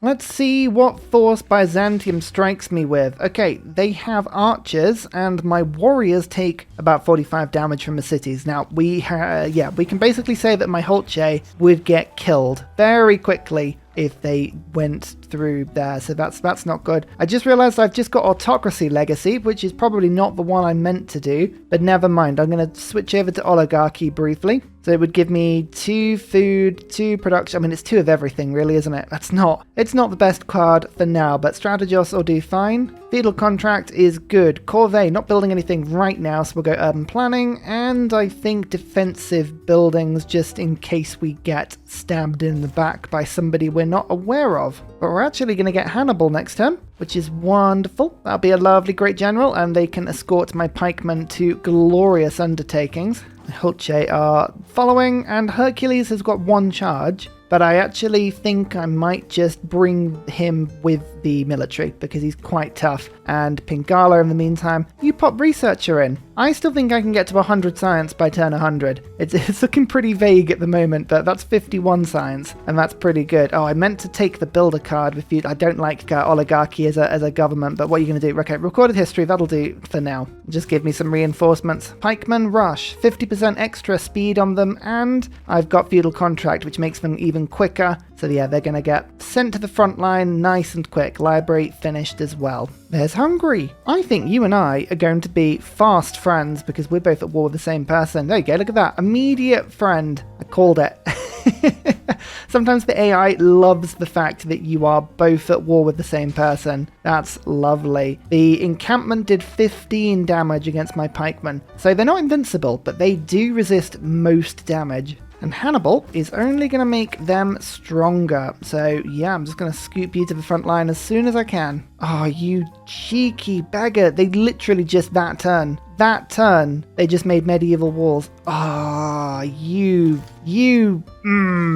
Let's see what force Byzantium strikes me with. Okay, they have archers, and my warriors take about 45 damage from the cities. Now, we can basically say that my Holche would get killed very quickly if they went through there, so that's not good. I just realized I've just got autocracy legacy, which is probably not the one I meant to do, but never mind. I'm going to switch over to oligarchy briefly. So it would give me 2 food, 2 production. I mean, it's 2 of everything, really, isn't it? It's not the best card for now, but Strategos will do fine. Feudal contract is good. Corvée, not building anything right now, so we'll go urban planning, and I think defensive buildings, just in case we get stabbed in the back by somebody we're not aware of. But we're actually going to get Hannibal next turn, which is wonderful. That'll be a lovely, great general, and they can escort my pikemen to glorious undertakings. Holche are following, and Hercules has got 1 charge, but I actually think I might just bring him with the military because he's quite tough. And Pingala, in the meantime, you pop Researcher in. I still think I can get to 100 science by turn 100. It's looking pretty vague at the moment, but that's 51 science, and that's pretty good. Oh, I meant to take the Builder card with you. I don't like oligarchy as a government, but what are you going to do? Okay, recorded history, that'll do for now. Just give me some reinforcements. Pikemen Rush, 50% extra speed on them, and I've got Feudal Contract, which makes them even quicker. So yeah, they're going to get sent to the front line nice and quick. Library finished as well. There's Hungary. I think you and I are going to be fast friends because we're both at war with the same person. There you go, look at that. Immediate friend. I called it. Sometimes the AI loves the fact that you are both at war with the same person. That's lovely. The encampment did 15 damage against my pikemen. So they're not invincible, but they do resist most damage. And Hannibal is only going to make them stronger. So yeah, I'm just going to scoop you to the front line as soon as I can. Oh, you cheeky beggar. They literally just that turn, they just made medieval walls. Ah,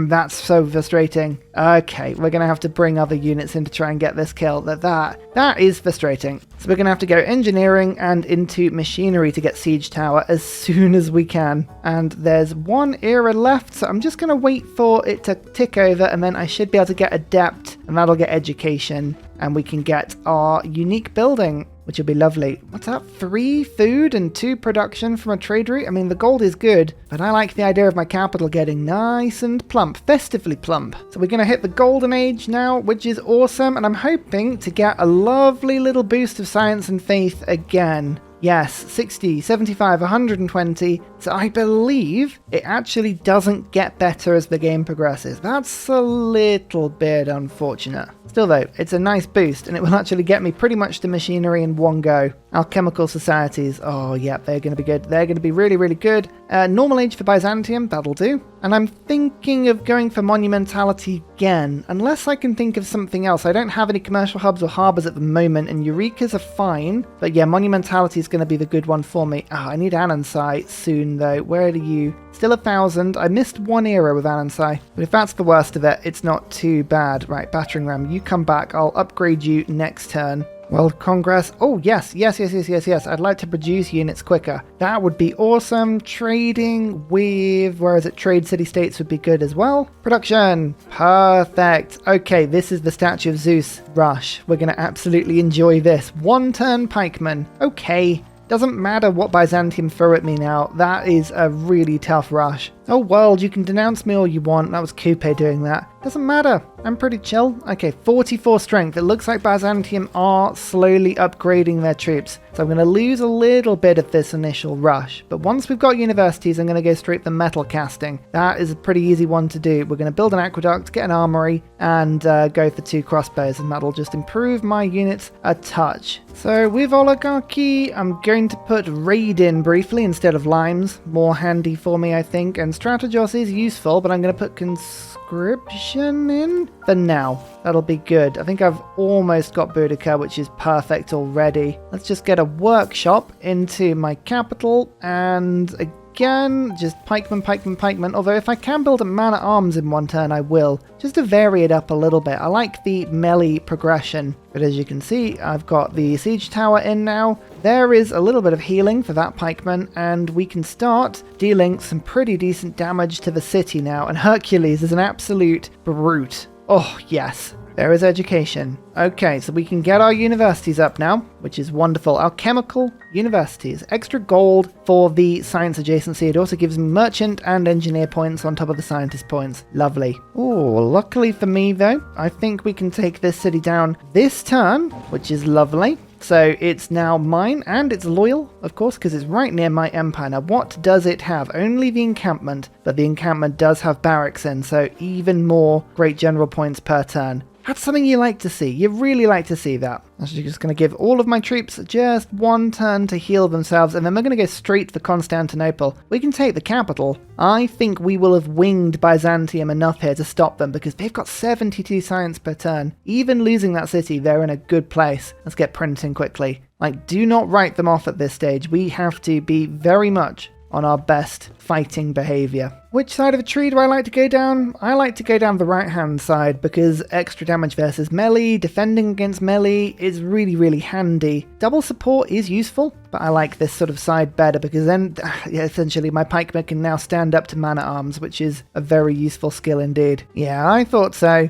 that's so frustrating. Okay, we're going to have to bring other units in to try and get this kill. That is frustrating. So we're going to have to go engineering and into machinery to get siege tower as soon as we can. And there's 1 era left, so I'm just going to wait for it to tick over, and then I should be able to get adept, and that'll get education, and we can get our unique building, which will be lovely. What's that? 3 food and 2 production from a trade route? I mean, the gold is good, but I like the idea of my capital getting nice and plump, festively plump. So we're going to hit the golden age now, which is awesome, and I'm hoping to get a lovely little boost of science and faith again. Yes, 60, 75, 120. So I believe it actually doesn't get better as the game progresses. That's a little bit unfortunate. Still though, it's a nice boost, and it will actually get me pretty much to machinery in one go. Alchemical societies, oh yeah, they're going to be good. They're going to be really, really good. Normal age for Byzantium, that'll do. And I'm thinking of going for monumentality again, unless I can think of something else. I don't have any commercial hubs or harbours at the moment, and Eureka's are fine. But yeah, monumentality is going to be the good one for me. I need Anansi soon though. Where are you? Still 1,000. I missed 1 era with Anansi. But if that's the worst of it, it's not too bad. Right, battering ram, you come back. I'll upgrade you next turn. World Congress. Oh, yes. I'd like to produce units quicker. That would be awesome. Trading with, where is it? Trade city-states would be good as well. Production. Perfect. Okay, this is the Statue of Zeus rush. We're going to absolutely enjoy this. 1 turn pikeman. Okay. Doesn't matter what Byzantium throw at me now. That is a really tough rush. Oh, world, you can denounce me all you want. That was Coupe doing that. Doesn't matter. I'm pretty chill. Okay, 44 strength. It looks like Byzantium are slowly upgrading their troops. So I'm going to lose a little bit of this initial rush. But once we've got universities, I'm going to go straight for metal casting. That is a pretty easy one to do. We're going to build an aqueduct, get an armory, and go for 2 crossbows. And that'll just improve my units a touch. So with oligarchy, I'm going to put raid in briefly instead of limes. More handy for me, I think. And Strategos is useful, but I'm going to put conscription in for now. That'll be good. I think I've almost got Boudica, which is perfect already. Let's just get a workshop into my capital, and again, just pikeman. Although if I can build a man-at-arms in 1 turn, I will. Just to vary it up a little bit. I like the melee progression. But as you can see, I've got the siege tower in now. There is a little bit of healing for that pikeman, and we can start dealing some pretty decent damage to the city now. And Hercules is an absolute brute. Oh, yes. There is education. Okay, so we can get our universities up now, which is wonderful. Alchemical universities. Extra gold for the science adjacency. It also gives me merchant and engineer points on top of the scientist points. Lovely. Oh, luckily for me, though, I think we can take this city down this turn, which is lovely. So it's now mine, and it's loyal, of course, because it's right near my empire. Now, what does it have? Only the encampment, but the encampment does have barracks in, so even more great general points per turn. That's something you like to see. You really like to see that. I'm just going to give all of my troops just one turn to heal themselves, and then we're going to go straight for Constantinople. We can take the capital. I think we will have winged Byzantium enough here to stop them, because they've got 72 science per turn. Even losing that city, they're in a good place. Let's get printing quickly. Like, do not write them off at this stage. We have to be very much on our best fighting behavior. Which side of the tree do I like to go down? I like to go down the right hand side because extra damage versus melee, defending against melee is really, really handy. Double support is useful, but I like this sort of side better because then essentially my pikemen can now stand up to man-at-arms, which is a very useful skill indeed. Yeah, I thought so.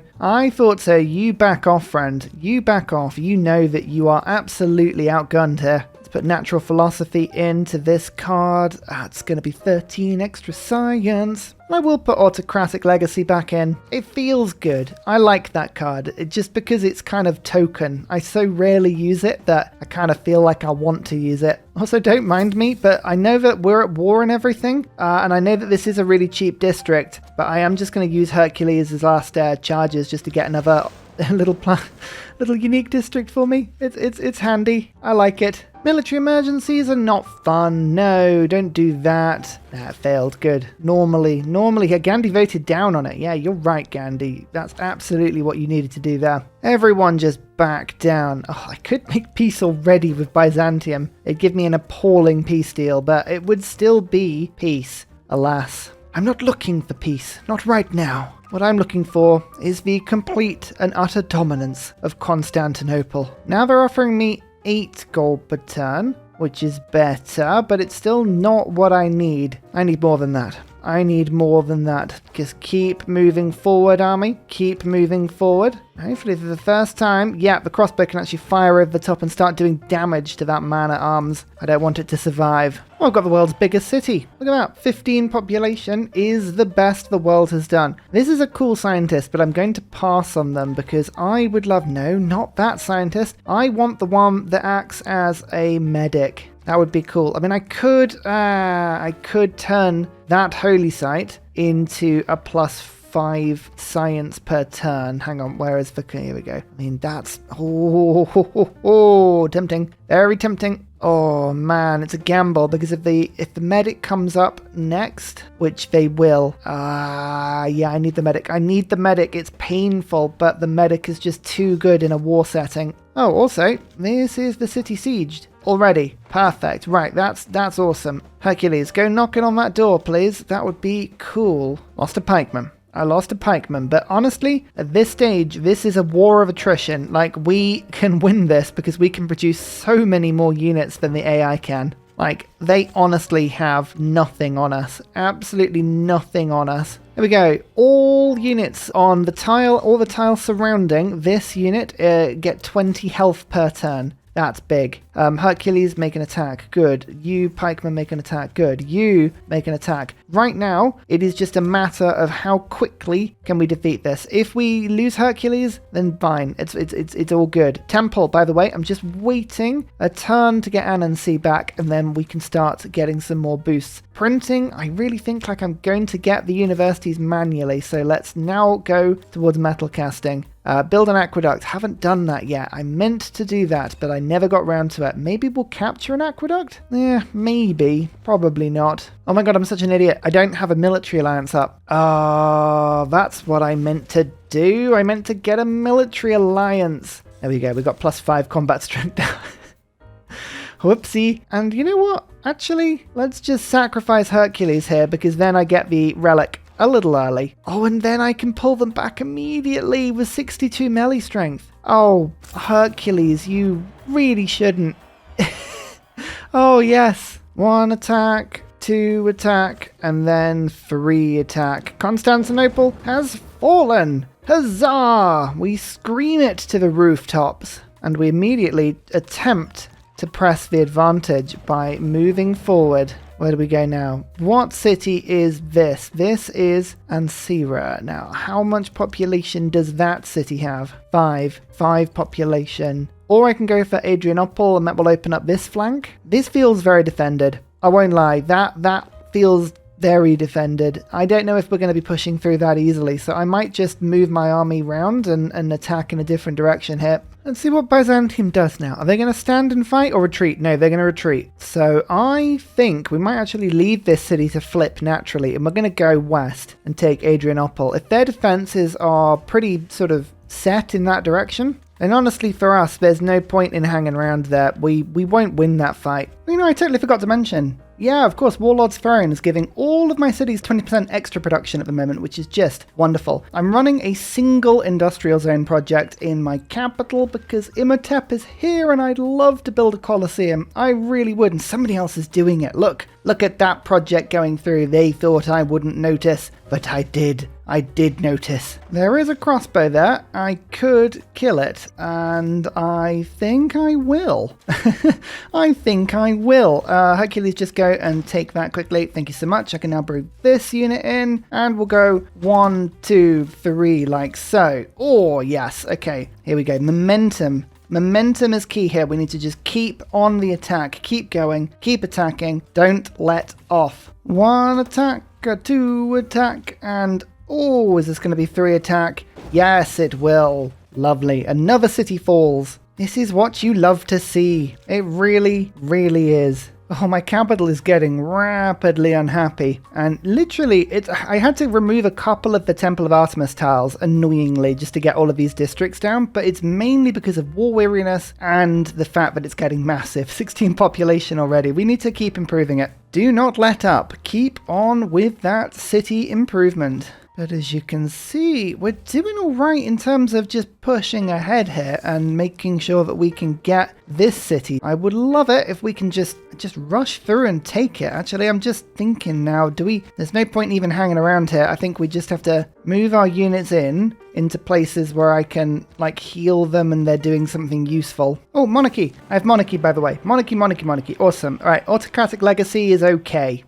You back off, friend. You back off. You know that you are absolutely outgunned here. Put natural philosophy into this card. It's going to be 13 extra science. I will put autocratic legacy back in. It feels good. I like that card. Just because it's kind of token. I so rarely use it that I kind of feel like I want to use it. Also, don't mind me, but I know that we're at war and everything, and I know that this is a really cheap district, but I am just going to use Hercules as last charges just to get another little unique district for me. It's handy. I like it. Military emergencies are not fun. No, don't do that. That failed. Good. Normally, Gandhi voted down on it. Yeah, you're right, Gandhi. That's absolutely what you needed to do there. Everyone just back down. Oh, I could make peace already with Byzantium. It'd give me an appalling peace deal, but it would still be peace. Alas. I'm not looking for peace. Not right now. What I'm looking for is the complete and utter dominance of Constantinople. Now they're offering me 8 gold per turn, which is better, but it's still not what I need. I need more than that. Just keep moving forward, army. Keep moving forward. Hopefully for the first time, yeah, the crossbow can actually fire over the top and start doing damage to that man-at-arms. I don't want it to survive. Oh, I've got the world's biggest city. Look at that. 15 population is the best the world has done. This is a cool scientist, but I'm going to pass on them because I would love... No, not that scientist. I want the one that acts as a medic. That would be cool. I mean, I could turn that holy site into a +5 science per turn. Hang on, where is the... Here we go. I mean, that's... tempting. Very tempting. Oh man, it's a gamble because if the medic comes up next, which they will, yeah, I need the medic. It's painful, but the medic is just too good in a war setting. Oh, also, this is the city sieged already. Perfect. Right, that's awesome. Hercules, go knocking on that door, please. That would be cool. Lost a pikeman. I lost a pikeman, but honestly, at this stage, this is a war of attrition. Like, we can win this because we can produce so many more units than the AI can. Like, they honestly have nothing on us. Absolutely nothing on us. Here we go. All units on the tile, all the tiles surrounding this unit get 20 health per turn. That's big. Hercules, make an attack. Good. You, pikeman, make an attack. Good. You, make an attack. Right now, it is just a matter of how quickly can we defeat this. If we lose Hercules, then fine. It's all good. Temple, by the way, I'm just waiting a turn to get Anansi back, and then we can start getting some more boosts. Printing, I really think like I'm going to get the universities manually, so let's now go towards metal casting. Build an aqueduct. Haven't done that yet. I meant to do that, but I never got round to it. Maybe we'll capture an aqueduct? Yeah, maybe. Probably not. Oh my god, I'm such an idiot. I don't have a military alliance up. Oh, that's what I meant to do. I meant to get a military alliance. There we go. We got +5 combat strength now. Whoopsie. And you know what? Actually, let's just sacrifice Hercules here because then I get the relic a little early. Oh, and then I can pull them back immediately with 62 melee strength. Oh, Hercules, you really shouldn't. Oh, yes. 1 attack, 2 attack, and then 3 attack. Constantinople has fallen. Huzzah! We scream it to the rooftops, and we immediately attempt to press the advantage by moving forward. Where do we go now? What city is this? This is Ansira. Now, how much population does that city have? 5 population. Or I can go for Adrianople, and that will open up this flank. This feels very defended. I won't lie, that feels very defended. I don't know if we're going to be pushing through that easily, so I might just move my army round and attack in a different direction here. Let's see what Byzantium does now. Are they going to stand and fight or retreat? No, they're going to retreat. So I think we might actually leave this city to flip naturally, and we're going to go west and take Adrianople. If their defenses are pretty sort of set in that direction, and honestly for us, there's no point in hanging around there. We won't win that fight. You know, I totally forgot to mention. Yeah, of course, Warlord's Throne is giving all of my cities 20% extra production at the moment, which is just wonderful. I'm running a single industrial zone project in my capital because Imhotep is here and I'd love to build a Colosseum. I really would, and somebody else is doing it. Look at that project going through. They thought I wouldn't notice, but I did. I did notice. There is a crossbow there. I could kill it, and I think I will. I think I will. Hercules, just go and take that quickly. Thank you so much. I can now bring this unit in, and we'll go 1, 2, 3, like so. Oh, yes. Okay, here we go. Momentum. Momentum is key here. We need to just keep on the attack. Keep going. Keep attacking. Don't let off. 1 attack, 2 attack, and... oh, is this going to be 3 attack? Yes, it will. Lovely. Another city falls. This is what you love to see. It really, really is. Oh, my capital is getting rapidly unhappy. And literally, I had to remove a couple of the Temple of Artemis tiles, annoyingly, just to get all of these districts down. But it's mainly because of war weariness and the fact that it's getting massive. 16 population already. We need to keep improving it. Do not let up. Keep on with that city improvement. But as you can see, we're doing all right in terms of just pushing ahead here and making sure that we can get this city. I would love it if we can just rush through and take it. Actually, I'm just thinking now, there's no point even hanging around here. I think we just have to move our units into places where I can, like, heal them and they're doing something useful. Oh, monarchy. I have monarchy, by the way. Monarchy. Awesome. All right, autocratic legacy is okay.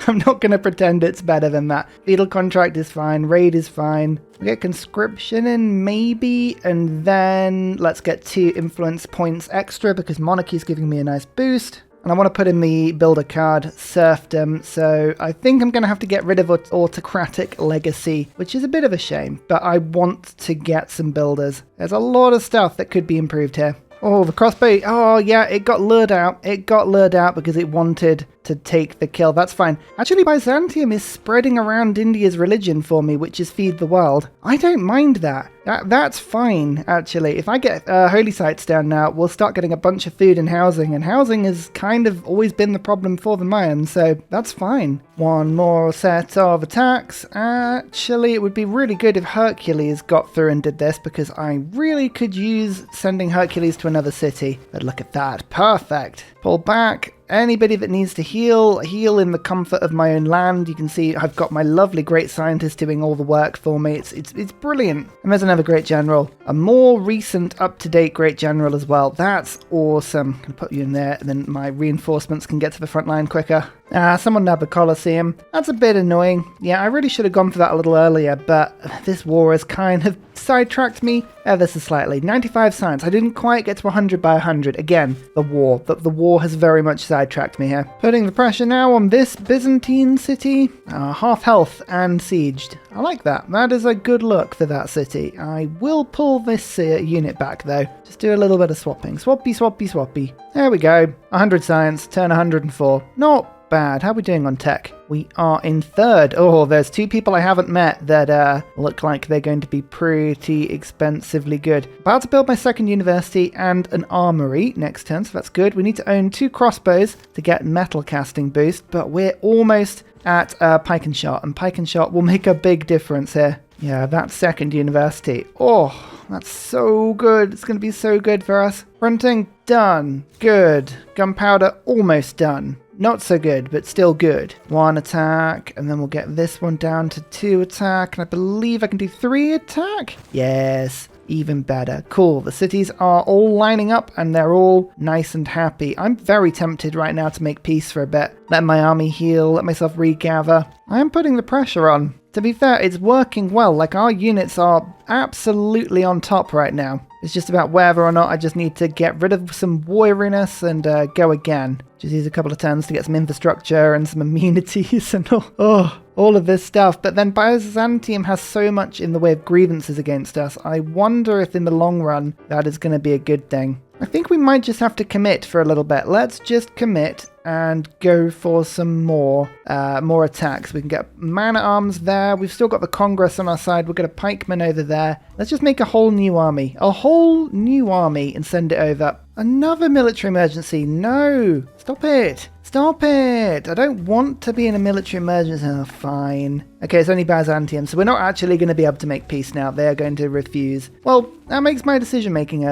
I'm not going to pretend it's better than that. Feudal contract is fine. Raid is fine. We get conscription in, maybe, and then let's get 2 influence points extra because monarchy is giving me a nice boost. And I want to put in the builder card, serfdom, so I think I'm going to have to get rid of autocratic legacy, which is a bit of a shame, but I want to get some builders. There's a lot of stuff that could be improved here. Oh, the crossbow. Oh, yeah, it got lured out. It got lured out because it wanted to take the kill. That's fine. Actually, Byzantium is spreading around India's religion for me, which is feed the world. I don't mind that. That's fine, actually. If I get holy sites down now, we'll start getting a bunch of food and housing has kind of always been the problem for the Mayans, so that's fine. 1 more set of attacks. Actually, it would be really good if Hercules got through and did this, because I really could use sending Hercules to another city. But look at that. Perfect. Pull back. Anybody that needs to heal in the comfort of my own land. You can see I've got my lovely great scientist doing all the work for me. It's brilliant. And there's another great general. A more recent, up-to-date great general as well. That's awesome. I'm going to put you in there, and then my reinforcements can get to the front line quicker. Someone nabbed the Colosseum. That's a bit annoying. Yeah, I really should have gone for that a little earlier, but this war has kind of sidetracked me ever so slightly. 95 science. I didn't quite get to 100 by 100. Again, the war. The war has very much sidetracked me here. Putting the pressure now on this Byzantine city. Half health and sieged. I like that. That is a good look for that city. I will pull this unit back, though. Just do a little bit of swapping. Swappy. There we go. 100 science, turn 104. Not bad. How are we doing on tech? We are in 3rd. Oh, there's 2 people I haven't met that look like they're going to be pretty expensively good. About to build my 2nd university and an armory next turn, so that's good. We need to own 2 crossbows to get metal casting boost, but we're almost at pike and shot, and pike and shot will make a big difference here. Yeah, that 2nd university. Oh, that's so good. It's going to be so good for us. Printing, done. Good. Gunpowder, almost done. Not so good, but still good. 1 attack, and then we'll get this one down to 2 attack, and I believe I can do 3 attack? Yes. Even better. Cool. The cities are all lining up and they're all nice and happy. I'm very tempted right now to make peace for a bit. Let my army heal, let myself regather. I am putting the pressure on. To be fair, it's working well. Like, our units are absolutely on top right now. It's just about whether or not I just need to get rid of some wariness and go again. Just use a couple of turns to get some infrastructure and some amenities and all of this stuff. But then Byzantium has so much in the way of grievances against us. I wonder if in the long run that is going to be a good thing. I think we might just have to commit for a little bit. Let's just commit and go for some more attacks. We can get man-at-arms there. We've still got the Congress on our side. We'll get a pikeman over there. Let's just make a whole new army. A whole new army and send it over. Another military emergency. No! Stop it! Stop it! I don't want to be in a military emergency. Oh, fine. Okay, it's only Byzantium, so we're not actually going to be able to make peace now. They are going to refuse. Well, that makes my decision-making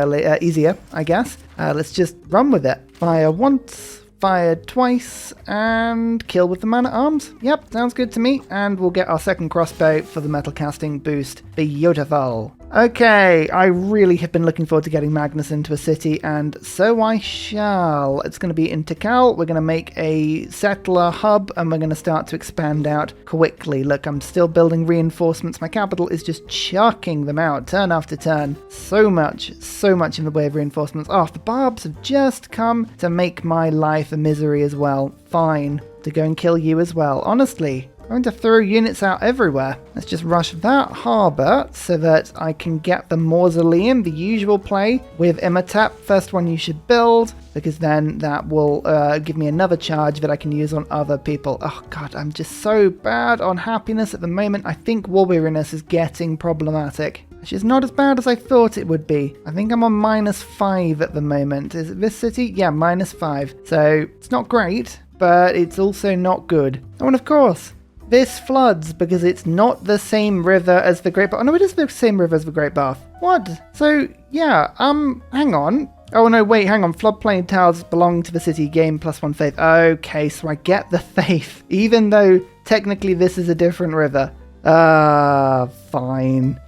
easier, I guess. Let's just run with it. Fire once, fire twice, and kill with the man-at-arms. Yep, sounds good to me. And we'll get our second crossbow for the metal casting boost. Beautiful. Okay, I really have been looking forward to getting Magnus into a city, and so I shall. It's going to be in Pacal. We're going to make a settler hub, and we're going to start to expand out quickly. Look, I'm still building reinforcements. My capital is just chucking them out, turn after turn. So much in the way of reinforcements. Oh, the barbs have just come to make my life a misery as well. Fine, to go and kill you as well. Honestly, I'm going to throw units out everywhere. Let's just rush that harbour so that I can get the mausoleum, the usual play with Imhotep. First one you should build, because then that will give me another charge that I can use on other people. Oh god, I'm just so bad on happiness at the moment. I think war weariness is getting problematic. Which is not as bad as I thought it would be. I think I'm on -5 at the moment. Is it this city? Yeah, -5. So it's not great, but it's also not good. Oh, and of course, this floods because it's not the same river as the Great Bath. Oh no, it is the same river as the Great Bath. What? So, yeah, hang on. Oh no, wait, hang on. Floodplain tiles belong to the city, gain +1 faith. Okay, so I get the faith, even though technically this is a different river. Fine.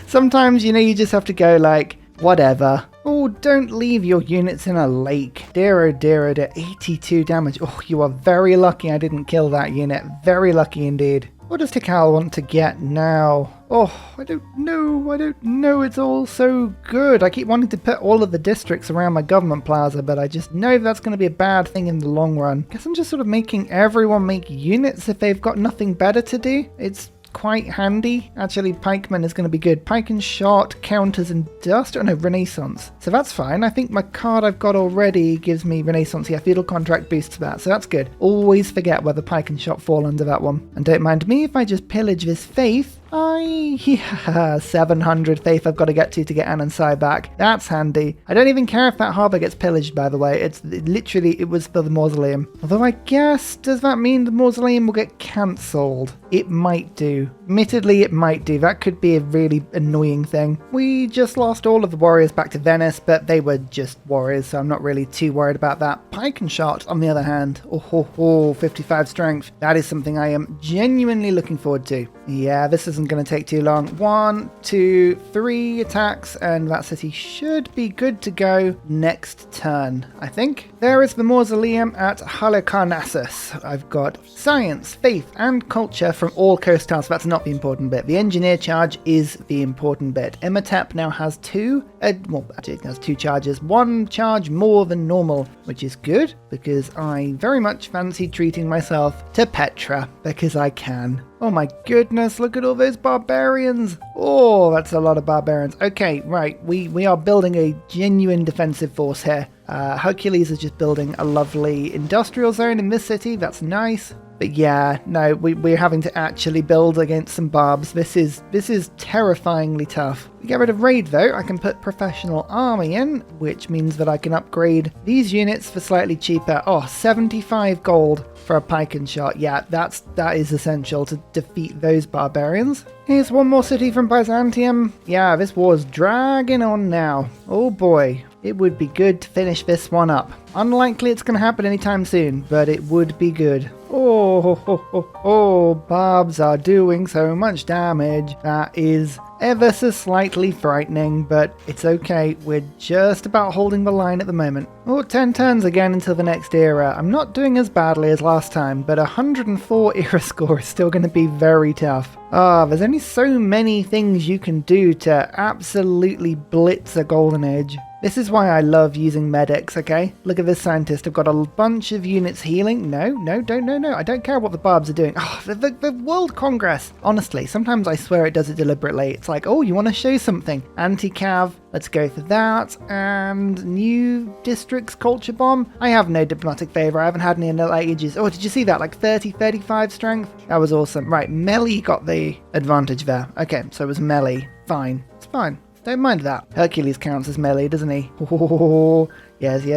Sometimes, you just have to go like, whatever. Oh, don't leave your units in a lake. Dear, oh dear, oh dear. 82 damage. Oh, you are very lucky I didn't kill that unit. Very lucky indeed. What does Pacal want to get now? Oh, I don't know. It's all so good. I keep wanting to put all of the districts around my government plaza, but I just know that's going to be a bad thing in the long run. Guess I'm just sort of making everyone make units if they've got nothing better to do. It's quite handy. Actually, pikeman is going to be good. Pike and shot counters industrial, no, renaissance. So that's fine. I think my card I've got already gives me renaissance. Yeah, feudal contract boosts that, so that's good. Always forget whether pike and shot fall under that one. And don't mind me if I just pillage this faith. 700 faith I've got to get to get Anansai back. That's handy. I don't even care if that harbour gets pillaged, by the way. It was for the mausoleum. Although I guess, does that mean the mausoleum will get cancelled? It might do. Admittedly, it might do. That could be a really annoying thing. We just lost all of the warriors back to Venice, but they were just warriors, so I'm not really too worried about that. Pike and shot, on the other hand, 55 strength. That is something I am genuinely looking forward to. Yeah, this isn't going to take too long. 1, 2, 3 attacks, and that city should be good to go next turn, I think. There is the mausoleum at Halicarnassus. I've got science, faith, and culture from all coast tiles. That's not the important bit. The engineer charge is the important bit. Imhotep now has 2. Well, actually, it has 2 charges. 1 charge more than normal, which is good because I very much fancy treating myself to Petra because I can. Oh my goodness, look at all those barbarians. Oh, that's a lot of barbarians. Okay, right, we are building a genuine defensive force here. Hercules is just building a lovely industrial zone in this city. That's nice. But yeah, no, we're having to actually build against some barbs. This is terrifyingly tough. We get rid of raid though. I can put professional army in, which means that I can upgrade these units for slightly cheaper. Oh, 75 gold for a pike and shot. Yeah, that is essential to defeat those barbarians. Here's one more city from Byzantium. Yeah, this war's dragging on now. Oh boy. It would be good to finish this one up. Unlikely it's going to happen anytime soon, but it would be good. Oh, barbs are doing so much damage. That is ever so slightly frightening, but it's okay. We're just about holding the line at the moment. Oh, 10 turns again until the next era. I'm not doing as badly as last time, but 104 era score is still going to be very tough. There's only so many things you can do to absolutely blitz a golden age. This is why I love using medics, okay? Look at this scientist. I've got a bunch of units healing. No. I don't care what the barbs are doing. The World Congress. Honestly, sometimes I swear it does it deliberately. It's like, oh, you want to show something. Anti-cav. Let's go for that. And new districts culture bomb. I have no diplomatic favor. I haven't had any in ages. Oh, did you see that? Like 30, 35 strength? That was awesome. Right, melee got the advantage there. Okay, so it was melee. Fine. It's fine. Don't mind that. Hercules counts as melee, doesn't he? Oh, yes.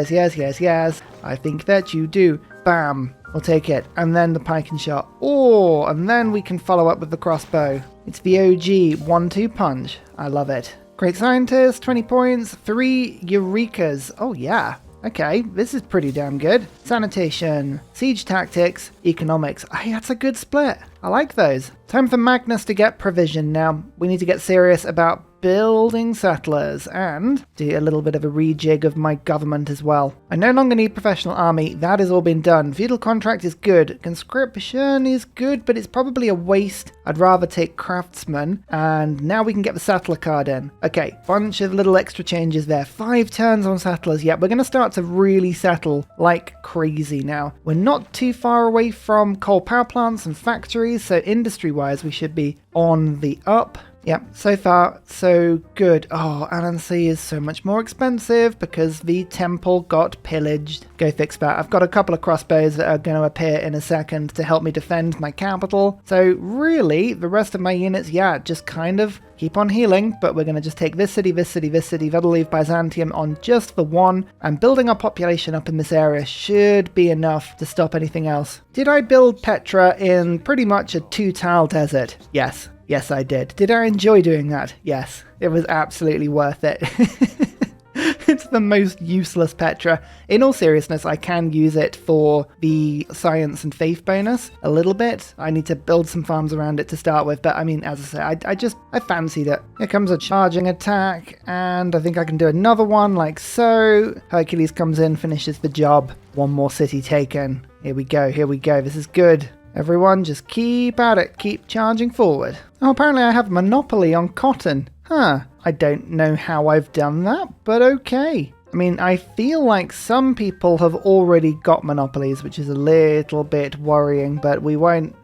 I think that you do. Bam. We'll take it. And then the pike and shot. Oh, and then we can follow up with the crossbow. It's the OG 1-2 punch. I love it. Great scientist, 20 points, 3 Eurekas. Oh, yeah. Okay, this is pretty damn good. Sanitation, siege tactics, economics. Hey, that's a good split. I like those. Time for Magnus to get provision now. We need to get serious about building settlers and do a little bit of a rejig of my government as well. I no longer need professional army. That has all been done. Feudal contract is good. Conscription is good, but it's probably a waste. I'd rather take craftsmen. And now we can get the settler card in. Okay, bunch of little extra changes there. 5 turns on settlers. Yeah, we're going to start to really settle like crazy now. We're not too far away from coal power plants and factories, so industry-wise we should be on the up. Yep, so far, so good. Oh, Anansi is so much more expensive because the temple got pillaged. Go fix that. I've got a couple of crossbows that are going to appear in a second to help me defend my capital. So really, the rest of my units, yeah, just kind of keep on healing, but we're going to just take this city. That'll leave Byzantium on just the one, and building our population up in this area should be enough to stop anything else. Did I build Petra in pretty much a 2-tile desert? Yes. Yes, I did. Did I enjoy doing that? Yes. It was absolutely worth it. It's the most useless Petra. In all seriousness, I can use it for the science and faith bonus a little bit. I need to build some farms around it to start with, but I mean, as I say, I fancied it. Here comes a charging attack, and I think I can do another one like so. Hercules comes in, finishes the job. One more city taken. Here we go. This is good. Everyone, just keep at it. Keep charging forward. Oh, apparently I have monopoly on cotton. Huh. I don't know how I've done that, but okay. I mean, I feel like some people have already got monopolies, which is a little bit worrying, but we won't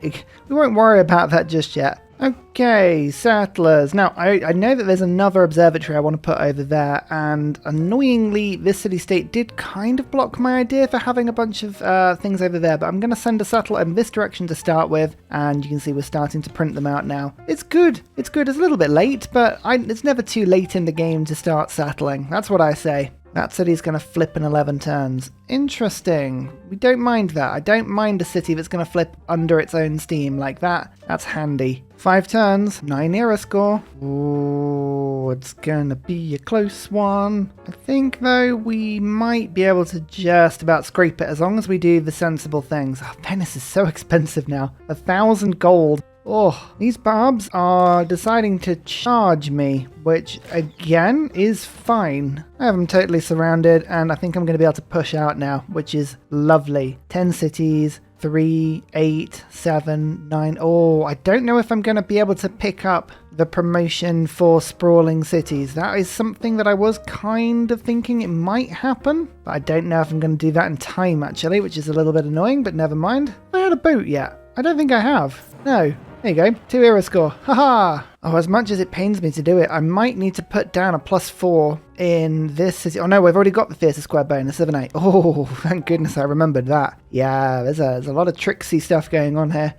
worry about that just yet. Okay, settlers. Now, I know that there's another observatory I want to put over there, and annoyingly, this city-state did kind of block my idea for having a bunch of things over there, but I'm going to send a settler in this direction to start with, and you can see we're starting to print them out now. It's good. It's a little bit late, but it's never too late in the game to start settling. That's what I say. That city's going to flip in 11 turns. Interesting. We don't mind that. I don't mind a city that's going to flip under its own steam like that. That's handy. 5 turns, 9 era score. Ooh, it's going to be a close one. I think, though, we might be able to just about scrape it as long as we do the sensible things. Oh, Venice is so expensive now. 1,000 gold. Oh, these barbs are deciding to charge me, which again is fine. I have them totally surrounded, and I think I'm going to be able to push out now, which is lovely. 10 cities, 3, 8, 7, 9. Oh, I don't know if I'm going to be able to pick up the promotion for sprawling cities. That is something that I was kind of thinking it might happen, but I don't know if I'm going to do that in time actually, which is a little bit annoying, but never mind. Have I had a boat yet? I don't think I have. No. There you go, 2 era score. Haha! Oh, as much as it pains me to do it, I might need to put down a +4 in this city. Oh no, I've already got the Theatre Square bonus, haven't I? Oh, thank goodness I remembered that. Yeah, there's a lot of tricksy stuff going on here.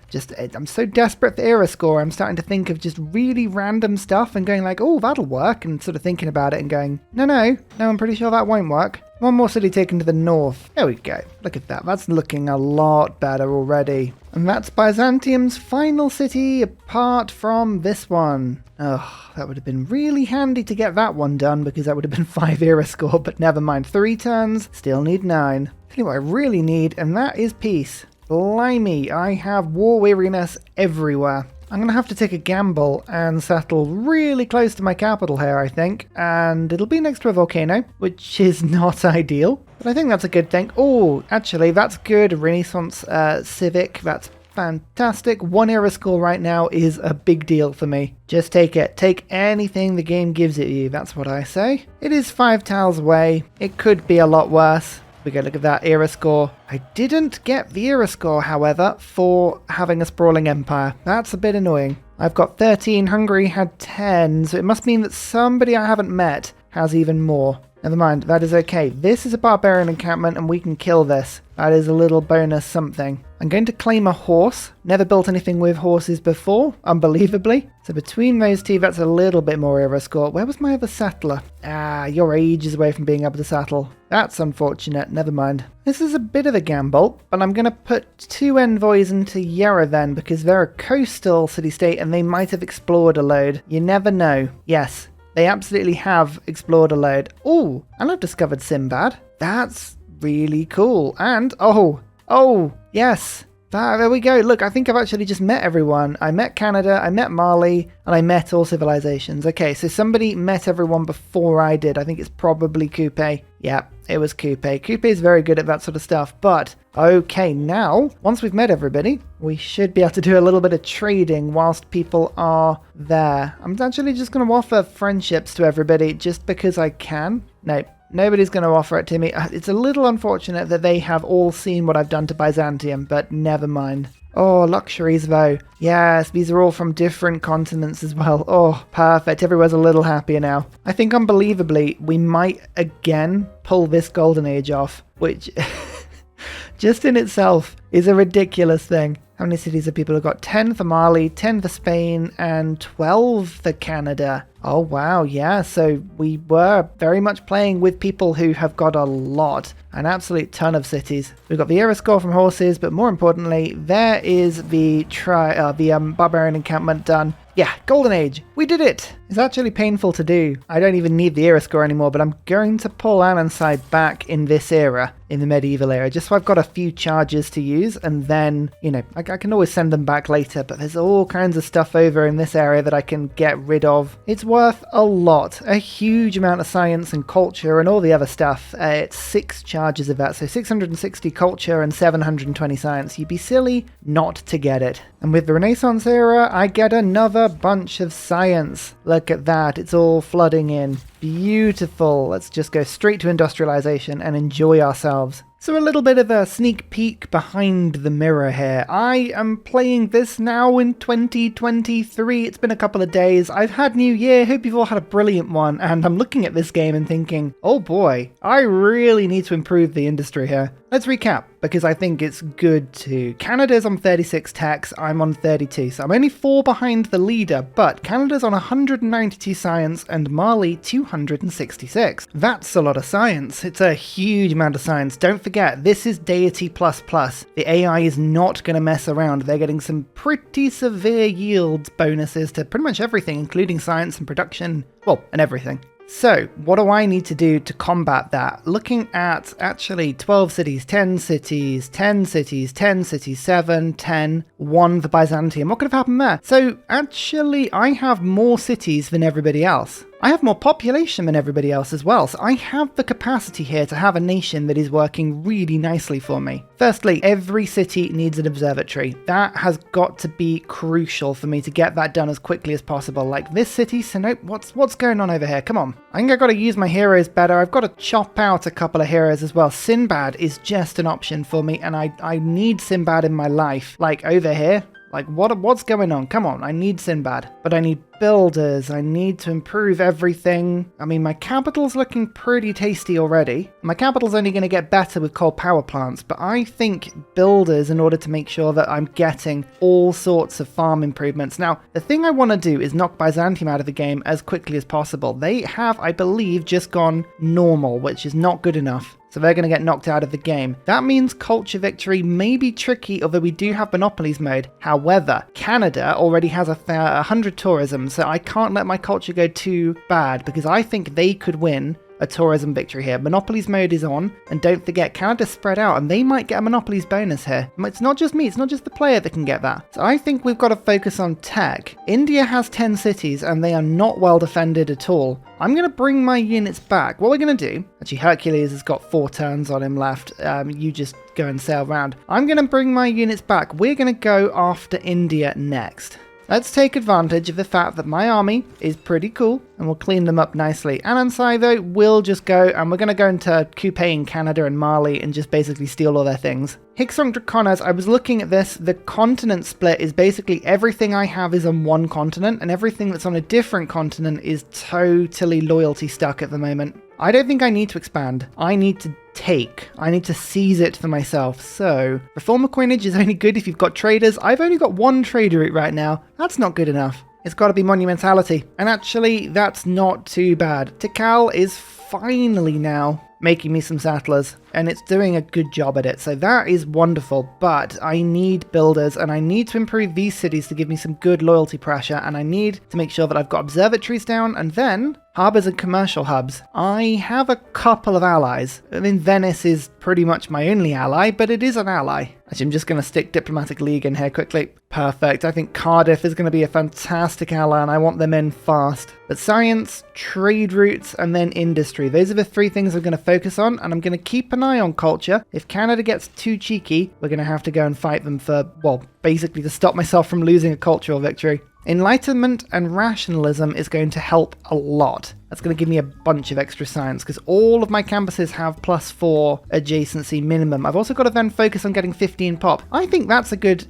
I'm so desperate for era score, I'm starting to think of just really random stuff and going like, oh, that'll work, and sort of thinking about it and going, no, I'm pretty sure that won't work. One more city taken to the north. There we go. Look at that. That's looking a lot better already. And that's Byzantium's final city apart from this one. Oh, that would have been really handy to get that one done because that would have been 5 era score, but never mind. 3 turns, still need 9. Tell you what I really need, and that is peace. Blimey, I have war weariness everywhere. I'm going to have to take a gamble and settle really close to my capital here, I think. And it'll be next to a volcano, which is not ideal. But I think that's a good thing. Oh, actually, that's good. Renaissance Civic, that's fantastic. 1 era score right now is a big deal for me. Just take it. Take anything the game gives it you. That's what I say. It is 5 tiles away. It could be a lot worse. We go look at that era score. I didn't get the era score, however, for having a sprawling empire. That's a bit annoying. I've got 13, Hungary had 10, so it must mean that somebody I haven't met has even more. Never mind, that is okay. This is a barbarian encampment and we can kill this. That is a little bonus something. I'm going to claim a horse. Never built anything with horses before, unbelievably. So between those two, that's a little bit more era score. Where was my other settler? Ah, you're ages away from being able to settle. That's unfortunate, never mind. This is a bit of a gamble, but I'm going to put 2 envoys into Yera then, because they're a coastal city-state and they might have explored a load. You never know. Yes, they absolutely have explored a load. Oh, and I've discovered Sinbad. That's really cool. And, oh, yes. There we go. Look, I think I've actually just met everyone. I met Canada, I met Mali, and I met all civilizations. Okay, so somebody met everyone before I did. I think it's probably Coupe. Yeah, it was Coupe. Coupe is very good at that sort of stuff. But, okay, now, once we've met everybody, we should be able to do a little bit of trading whilst people are there. I'm actually just going to offer friendships to everybody just because I can. Nope. Nobody's going to offer it to me. It's a little unfortunate that they have all seen what I've done to Byzantium, but never mind. Oh, luxuries though. Yes, these are all from different continents as well. Oh, perfect. Everyone's a little happier now. I think unbelievably, we might again pull this golden age off, which just in itself is a ridiculous thing. How many cities have people got? 10 for Mali, 10 for Spain, and 12 for Canada. Oh, wow, yeah, so we were very much playing with people who have got a lot, an absolute ton of cities. We've got the era score from horses, but more importantly, there is the barbarian encampment done. Yeah, Golden Age. We did it! It's actually painful to do. I don't even need the era score anymore, but I'm going to pull Anonside back in this era, in the medieval era, just so I've got a few charges to use, and then, you know, I can always send them back later, but there's all kinds of stuff over in this area that I can get rid of. It's worth a lot, a huge amount of science and culture and all the other stuff. It's 6 charges of that, so 660 culture and 720 science. You'd be silly not to get it. And with the Renaissance era, I get another bunch of science. Look at that, it's all flooding in. Beautiful. Let's just go straight to industrialization and enjoy ourselves. So a little bit of a sneak peek behind the mirror here. I am playing this now in 2023. It's been a couple of days. I've had New Year. Hope you've all had a brilliant one. And I'm looking at this game and thinking, oh boy, I really need to improve the industry here. Let's recap, because I think it's good to. Canada's on 36 techs, I'm on 32, so I'm only 4 behind the leader, but Canada's on 192 science and Mali 266. That's a lot of science. It's a huge amount of science. Don't forget, this is Deity++. The AI is not going to mess around. They're getting some pretty severe yields bonuses to pretty much everything, including science and production, well, and everything. So, what do I need to do to combat that? Looking at actually 12 cities, 10 cities, 10 cities, 10 cities, 7, 10, 1 for Byzantium. What could have happened there? So, actually, I have more cities than everybody else. I have more population than everybody else as well, so I have the capacity here to have a nation that is working really nicely for me. Firstly, every city needs an observatory. That has got to be crucial for me to get that done as quickly as possible. Like this city, so nope, what's going on over here? Come on. I think I've got to use my heroes better. I've got to chop out a couple of heroes as well. Sinbad is just an option for me, and I need Sinbad in my life. Like over here, Like, what's going on? Come on, I need Sinbad. But I need builders. I need to improve everything. I mean, my capital's looking pretty tasty already. My capital's only going to get better with coal power plants, but I think builders in order to make sure that I'm getting all sorts of farm improvements. Now, the thing I want to do is knock Byzantium out of the game as quickly as possible. They have, I believe, just gone normal, which is not good enough. So they're going to get knocked out of the game. That means culture victory may be tricky, although we do have monopolies mode. However, Canada already has 100 tourism, so I can't let my culture go too bad because I think they could win a tourism victory here. Monopolies mode is on, and don't forget, Canada's spread out, and they might get a monopolies bonus here. It's not just me, it's not just the player that can get that. So I think we've got to focus on tech. India has 10 cities, and they are not well defended at all. I'm going to bring my units back. What we're going to do, actually Hercules has got 4 turns on him left, you just go and sail around. I'm going to bring my units back. We're going to go after India next. Let's take advantage of the fact that my army is pretty cool, and we'll clean them up nicely. Anansai, though, will just go, and we're going to go into Coupe in Canada and Mali and just basically steal all their things. Hicksong Draconas, I was looking at this, the continent split is basically everything I have is on one continent, and everything that's on a different continent is totally loyalty stuck at the moment. I don't think I need to expand. I need to take. I need to seize it for myself. So, reformer coinage is only good if you've got traders. I've only got 1 trader route right now. That's not good enough. It's got to be monumentality. And actually, that's not too bad. Pacal is finally now making me some settlers, and it's doing a good job at it, so that is wonderful. But I need builders, and I need to improve these cities to give me some good loyalty pressure, and I need to make sure that I've got observatories down, and then harbours and commercial hubs. I have a couple of allies. I mean, Venice is pretty much my only ally, but it is an ally. Actually, I'm just going to stick Diplomatic League in here quickly. Perfect. I think Cardiff is going to be a fantastic ally, and I want them in fast. But science, trade routes, and then industry. Those are the 3 things I'm going to focus on, and I'm going to keep an eye on culture. If Canada gets too cheeky, we're going to have to go and fight them for, well, basically to stop myself from losing a cultural victory. Enlightenment and rationalism is going to help a lot. That's going to give me a bunch of extra science because all of my campuses have +4 adjacency minimum. I've also got to then focus on getting 15 pop. I think that's a good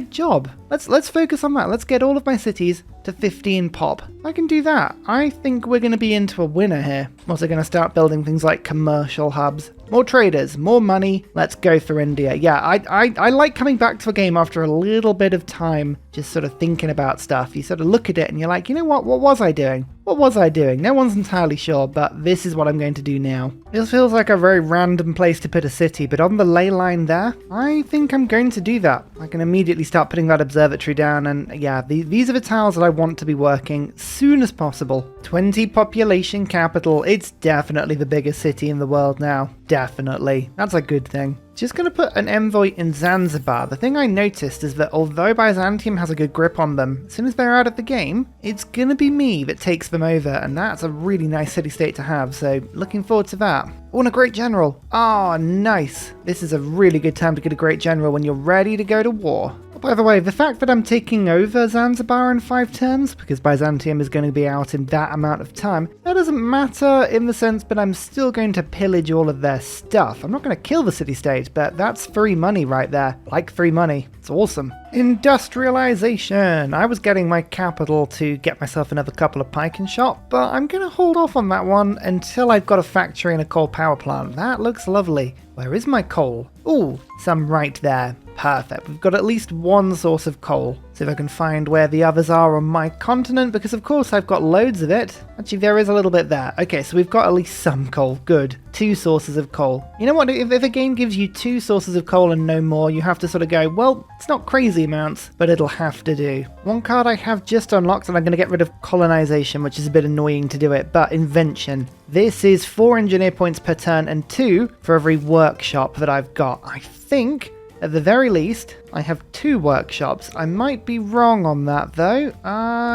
job. Let's focus on that. Let's get all of my cities to 15 pop. I can do that. I think we're going to be into a winner here. I'm also going to start building things like commercial hubs. More traders, more money. Let's go for India. Yeah, I like coming back to a game after a little bit of time just sort of thinking about stuff. You sort of look at it and you're like, you know what was I doing? What was I doing? No one's entirely sure, but this is what I'm going to do now. This feels like a very random place to put a city, but on the ley line there, I think I'm going to do that. I can immediately start putting that observatory down, and yeah, these are the tiles that I want to be working soon as possible. 20 population capital. It's definitely the biggest city in the world now. Definitely. That's a good thing. Just going to put an envoy in Zanzibar. The thing I noticed is that although Byzantium has a good grip on them, as soon as they're out of the game, it's going to be me that takes them over, and that's a really nice city-state to have, so looking forward to that. Oh, and a great general. Oh, nice. This is a really good time to get a great general when you're ready to go to war. Oh, by the way, the fact that I'm taking over Zanzibar in 5 turns, because Byzantium is going to be out in that amount of time, that doesn't matter in the sense, but I'm still going to pillage all of their stuff. I'm not going to kill the city-state, but that's free money right there. Like free money. It's awesome. Industrialization. I was getting my capital to get myself another couple of pike and shot, but I'm going to hold off on that one until I've got a factory and a coal power plant. That looks lovely. Where is my coal? Ooh, some right there. Perfect. We've got at least one source of coal. See if I can find where the others are on my continent, because of course I've got loads of it. Actually, there is a little bit there. Okay, so we've got at least some coal. Good. 2 sources of coal. You know what? If a game gives you 2 sources of coal and no more, you have to sort of go, well, it's not crazy amounts, but it'll have to do. One card I have just unlocked, and I'm going to get rid of colonization, which is a bit annoying to do it, but invention. This is 4 engineer points per turn and 2 for every workshop that I've got. I think, at the very least, I have 2 workshops. I might be wrong on that though.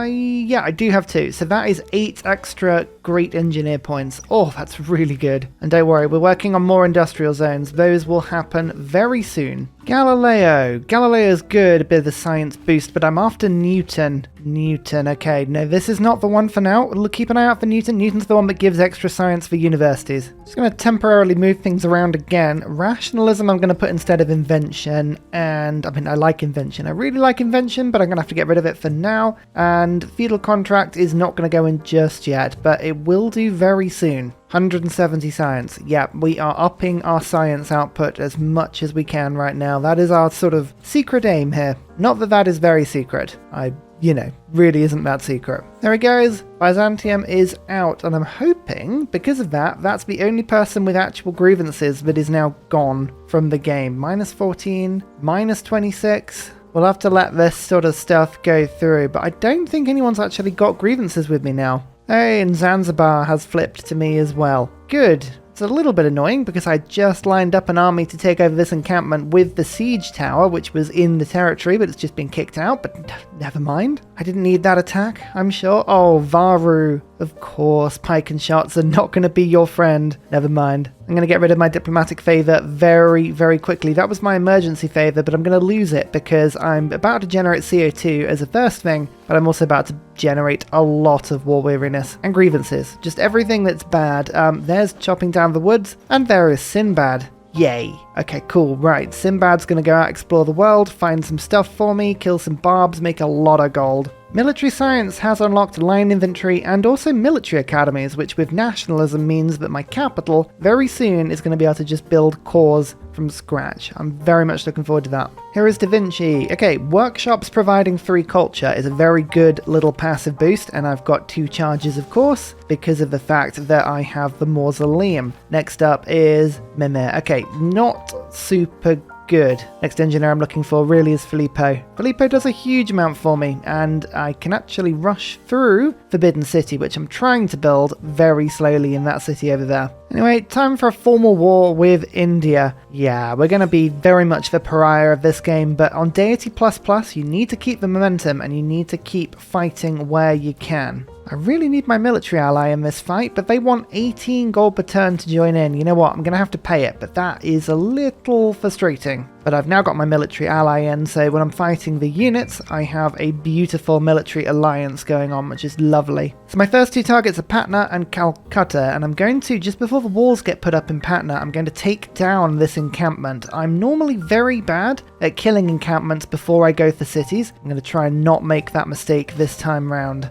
Yeah, I do have 2. So that is 8 extra great engineer points. Oh, that's really good. And don't worry, we're working on more industrial zones. Those will happen very soon. Galileo. Galileo's good, a bit of the science boost, but I'm after Newton. Newton, okay. No, this is not the one for now. We'll keep an eye out for Newton. Newton's the one that gives extra science for universities. Just going to temporarily move things around again. Rationalism I'm going to put instead of invention, and I mean, I like invention. I really like invention, but I'm going to have to get rid of it for now. And feudal contract is not going to go in just yet, but it will do very soon. 170 science. Yeah, we are upping our science output as much as we can right now. That is our sort of secret aim here. Not that that is very secret. Really isn't that secret. There it goes. Byzantium is out, and I'm hoping, because of that, that's the only person with actual grievances that is now gone from the game. -14, -26. We'll have to let this sort of stuff go through, but I don't think anyone's actually got grievances with me now. Hey, and Zanzibar has flipped to me as well. Good. It's a little bit annoying because I just lined up an army to take over this encampment with the siege tower, which was in the territory, but it's just been kicked out, but never mind. I didn't need that attack, I'm sure. Oh, Varu. Of course, pike and shots are not going to be your friend. Never mind. I'm going to get rid of my diplomatic favour very, very quickly. That was my emergency favour, but I'm going to lose it because I'm about to generate CO2 as a first thing, but I'm also about to generate a lot of war weariness and grievances. Just everything that's bad. There's chopping down the woods, and there is Sinbad. Yay. Okay, cool. Right, Sinbad's going to go out, explore the world, find some stuff for me, kill some barbs, make a lot of gold. Military science has unlocked line infantry and also military academies, which with nationalism means that my capital very soon is going to be able to just build cores from scratch. I'm very much looking forward to that. Here is Da Vinci. Okay, workshops providing 3 culture is a very good little passive boost, and I've got 2 charges, of course, because of the fact that I have the mausoleum. Next up is Mimir. Okay, not super good. Next engineer I'm looking for really is Filippo. Filippo does a huge amount for me, and I can actually rush through Forbidden City, which I'm trying to build very slowly in that city over there. Anyway, time for a formal war with India. Yeah, we're going to be very much the pariah of this game, but on Deity++, you need to keep the momentum and you need to keep fighting where you can. I really need my military ally in this fight, but they want 18 gold per turn to join in. You know what? I'm going to have to pay it, but that is a little frustrating. But I've now got my military ally in, so when I'm fighting the units, I have a beautiful military alliance going on, which is lovely. So my first 2 targets are Patna and Calcutta, and I'm going to, just before the walls get put up in Patna, I'm going to take down this encampment. I'm normally very bad at killing encampments before I go for cities. I'm going to try and not make that mistake this time round.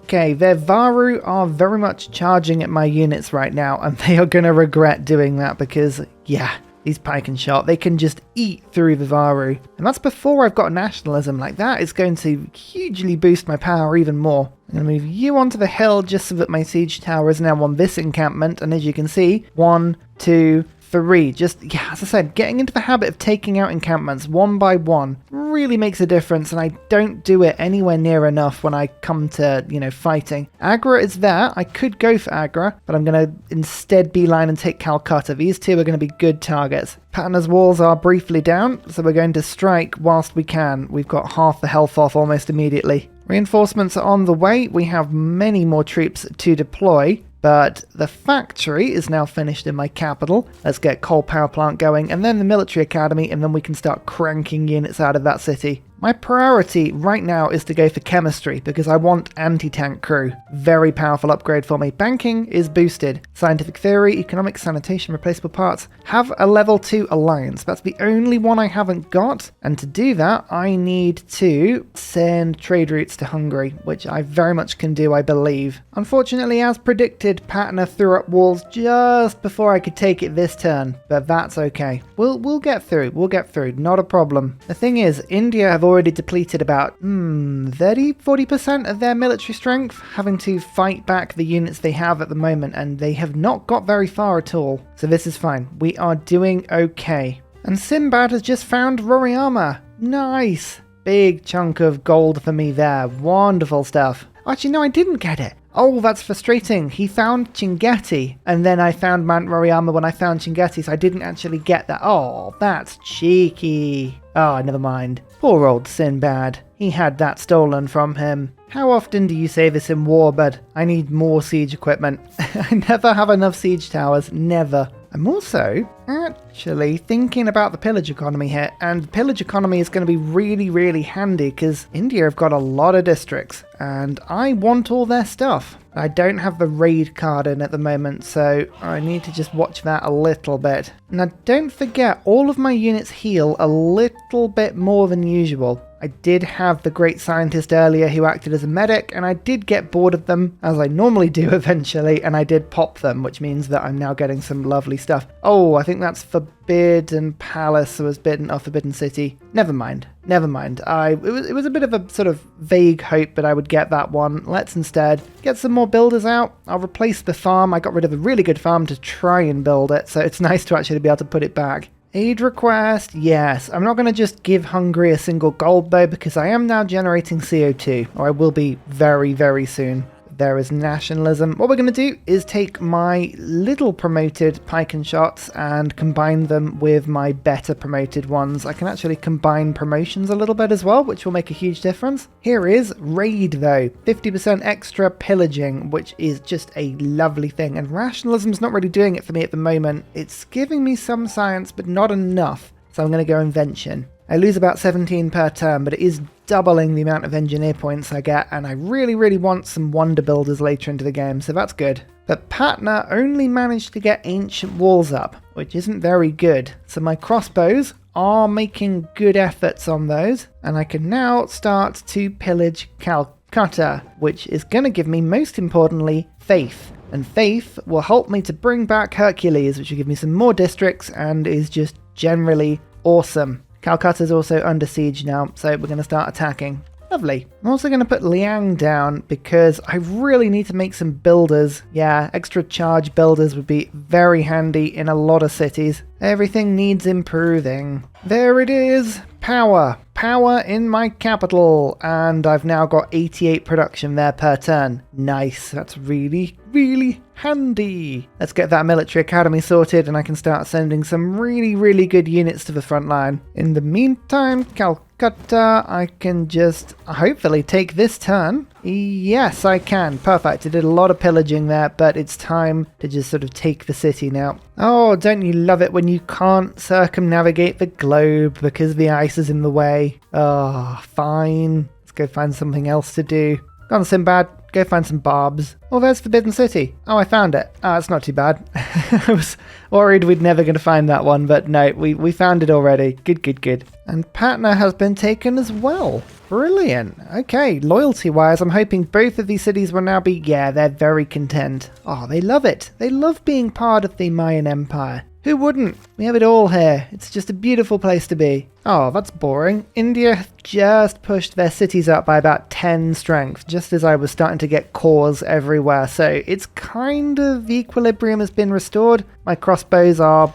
Okay, their Varu are very much charging at my units right now, and they are going to regret doing that because, yeah, these pike and shot, they can just eat through the Varu. And that's before I've got nationalism. Like, that is going to hugely boost my power even more. I'm going to move you onto the hill just so that my siege tower is now on this encampment. And as you can see, 1, 2, 3. Just, yeah, as I said, getting into the habit of taking out encampments one by one really makes a difference, and I don't do it anywhere near enough when I come to, fighting. Agra is there. I could go for Agra, but I'm going to instead beeline and take Calcutta. These 2 are going to be good targets. Patna's walls are briefly down, so we're going to strike whilst we can. We've got half the health off almost immediately. Reinforcements are on the way. We have many more troops to deploy. But the factory is now finished in my capital. Let's get coal power plant going, and then the military academy, and then we can start cranking units out of that city. My priority right now is to go for chemistry because I want anti-tank crew. Very powerful upgrade for me. Banking is boosted. Scientific theory, economics, sanitation, replaceable parts. Have a level 2 alliance. That's the only one I haven't got. And to do that, I need to send trade routes to Hungary, which I very much can do, I believe. Unfortunately, as predicted, Patna threw up walls just before I could take it this turn, but that's okay. We'll get through. We'll get through. Not a problem. The thing is, India have already depleted about 30-40% of their military strength, having to fight back the units they have at the moment, and they have not got very far at all. So this is fine. We are doing okay. And Sinbad has just found Roriyama. Nice. Big chunk of gold for me there. Wonderful stuff. Actually, no, I didn't get it. Oh, that's frustrating. He found Chinguetti, and then I found Mount Roriyama when I found Chinguetti, so I didn't actually get that. Oh, that's cheeky. Oh, never mind. Poor old Sinbad. He had that stolen from him. How often do you say this in war, bud? I need more siege equipment. I never have enough siege towers. Never. I'm also actually thinking about the pillage economy here, and the pillage economy is going to be really, really handy because India have got a lot of districts and I want all their stuff. I don't have the raid card in at the moment, so I need to just watch that a little bit. Now don't forget, all of my units heal a little bit more than usual. I did have the great scientist earlier who acted as a medic, and I did get bored of them, as I normally do eventually, and I did pop them, which means that I'm now getting some lovely stuff. Oh, I think that's Forbidden Palace, was Forbidden City. Never mind. It was a bit of a sort of vague hope that I would get that one. Let's instead get some more builders out. I'll replace the farm. I got rid of a really good farm to try and build it, so it's nice to actually be able to put it back. Aid request, yes. I'm not going to just give Hungary a single gold though, because I am now generating CO2, or I will be very, very soon. There is nationalism. What we're going to do is take my little promoted pike and shots and combine them with my better promoted ones. I can actually combine promotions a little bit as well, which will make a huge difference. Here is raid though, 50% extra pillaging, which is just a lovely thing. And rationalism's not really doing it for me at the moment. It's giving me some science, but not enough. So I'm going to go invention. I lose about 17 per turn, but it is doubling the amount of engineer points I get, and I really, really want some wonder builders later into the game, so that's good. But Patna only managed to get ancient walls up, which isn't very good. So my crossbows are making good efforts on those, and I can now start to pillage Calcutta, which is going to give me, most importantly, faith. And faith will help me to bring back Hercules, which will give me some more districts and is just generally awesome. Calcutta is also under siege now, so we're going to start attacking. Lovely. I'm also going to put Liang down because I really need to make some builders. Yeah, extra charge builders would be very handy in a lot of cities. Everything needs improving. There it is. Power. Power in my capital. And I've now got 88 production there per turn. Nice. That's really, really handy. Let's get that military academy sorted and I can start sending some really, really good units to the front line. In the meantime, Calcutta, I can just hopefully take this turn. Yes, I can. Perfect. I did a lot of pillaging there, but it's time to just sort of take the city now. Oh, don't you love it when you can't circumnavigate the globe because the ice is in the way? Oh, fine. Let's go find something else to do. Go on, Sinbad. Go find some barbs. Oh, there's Forbidden City. Oh, I found it. Oh, it's not too bad. I was worried we'd never going to find that one, but no, we found it already. Good. And Patna has been taken as well. Brilliant. Okay, loyalty-wise, I'm hoping both of these cities will now be, yeah, they're very content. Oh, they love it. They love being part of the Mayan Empire. Who wouldn't? We have it all here. It's just a beautiful place to be. Oh, that's boring. India have just pushed their cities up by about 10 strength, just as I was starting to get cores everywhere. So it's kind of, the equilibrium has been restored. My crossbows are,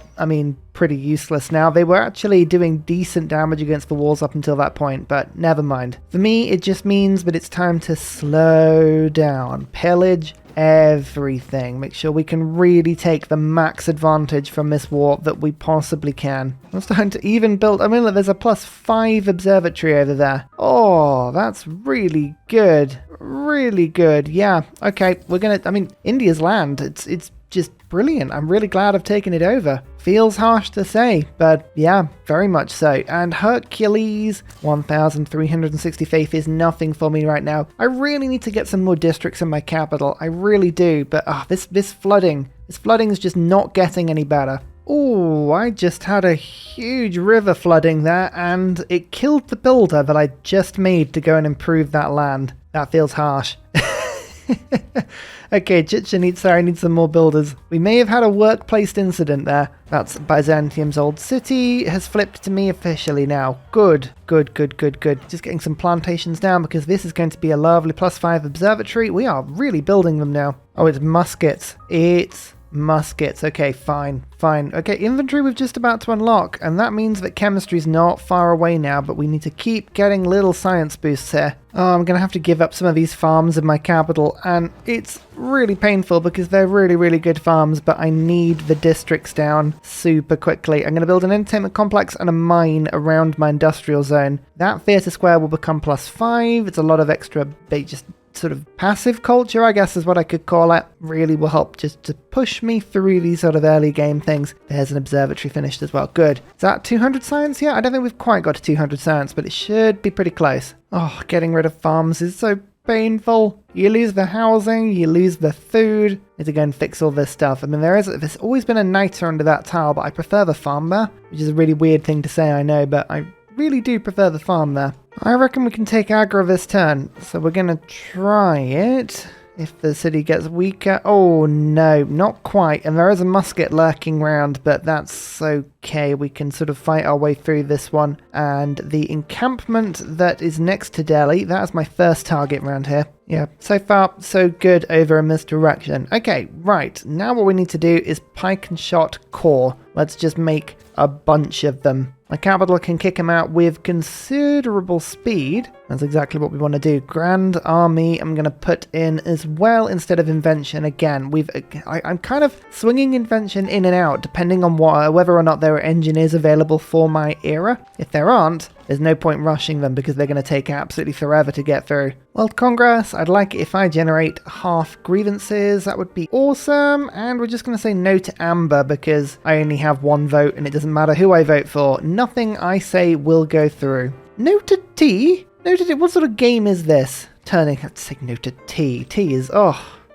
pretty useless now. They were actually doing decent damage against the walls up until that point, but never mind. For me, it just means that it's time to slow down. Pillage everything. Make sure we can really take the max advantage from this war that we possibly can. I'm starting to even build, look, there's a +5 observatory over there. Oh, that's really good. Really good. Yeah, okay, we're gonna, India's land, it's just brilliant. I'm really glad I've taken it over. Feels harsh to say, but yeah, very much so. And Hercules, 1,360 faith is nothing for me right now. I really need to get some more districts in my capital. I really do, but this flooding is just not getting any better. Oh, I just had a huge river flooding there, and it killed the builder that I just made to go and improve that land. That feels harsh. Okay, Chichen Itza, I need some more builders. We may have had a work-placed incident there. That's Byzantium's old city has flipped to me officially now. Good. Just getting some plantations down because this is going to be a lovely +5 observatory. We are really building them now. Oh, it's muskets. It's muskets. Okay, fine. Okay, inventory we're just about to unlock, and that means that chemistry's not far away now, but we need to keep getting little science boosts here. Oh, I'm going to have to give up some of these farms in my capital, and it's really painful because they're really, really good farms, but I need the districts down super quickly. I'm going to build an entertainment complex and a mine around my industrial zone. That theatre square will become +5. It's a lot of extra just sort of passive culture, I guess is what I could call it, really will help just to push me through these sort of early game things. There's an observatory finished as well. Good. Is that 200 science yet? I don't think we've quite got to 200 science, but it should be pretty close. Oh, getting rid of farms is so painful. You lose the housing, you lose the food. Need to go and fix all this stuff. I mean, there's always been a niter under that tile, but I prefer the farm there, which is a really weird thing to say, I know, but I really do prefer the farm there. I reckon we can take aggro this turn, so we're going to try it. If the city gets weaker... Oh, no, not quite. And there is a musket lurking around, but that's okay. We can sort of fight our way through this one. And the encampment that is next to Delhi, that is my first target around here. Yeah, so far, so good over in this direction. Okay, right. Now what we need to do is pike and shot core. Let's just make a bunch of them. My capital can kick him out with considerable speed. That's exactly what we want to do. Grand Army I'm going to put in as well instead of invention. Again, I'm kind of swinging invention in and out depending on whether or not there are engineers available for my era. If there aren't, there's no point rushing them because they're going to take absolutely forever to get through. World Congress, I'd like it if I generate half grievances. That would be awesome. And we're just going to say no to Amber because I only have one vote and it doesn't matter who I vote for. Nothing I say will go through. No to T? No to T? What sort of game is this? Turning, let's say no to T. T is,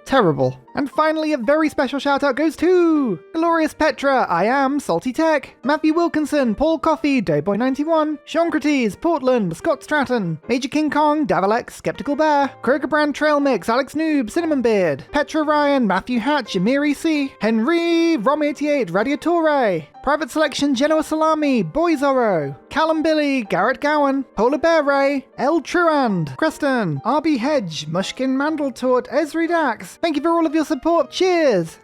terrible. And finally, a very special shout out goes to Glorious Petra, I Am, Salty Tech, Matthew Wilkinson, Paul Coffey, Dayboy91, Seancrates, Portland, Scott Stratton, Major King Kong, Davalex, Skeptical Bear, Krogerbrand Trail Mix, Alex Noob, Cinnamon Beard, Petra Ryan, Matthew Hatch, Amiri C, Henry, Rom88, Radiatore, Private Selection, Genoa Salami, Boy Zorro, Callum Billy, Garrett Gowan, Polar Bear Ray, L Truand, Creston, RB Hedge, Mushkin Mandletort, Esri Dax. Thank you for all of your support. Cheers!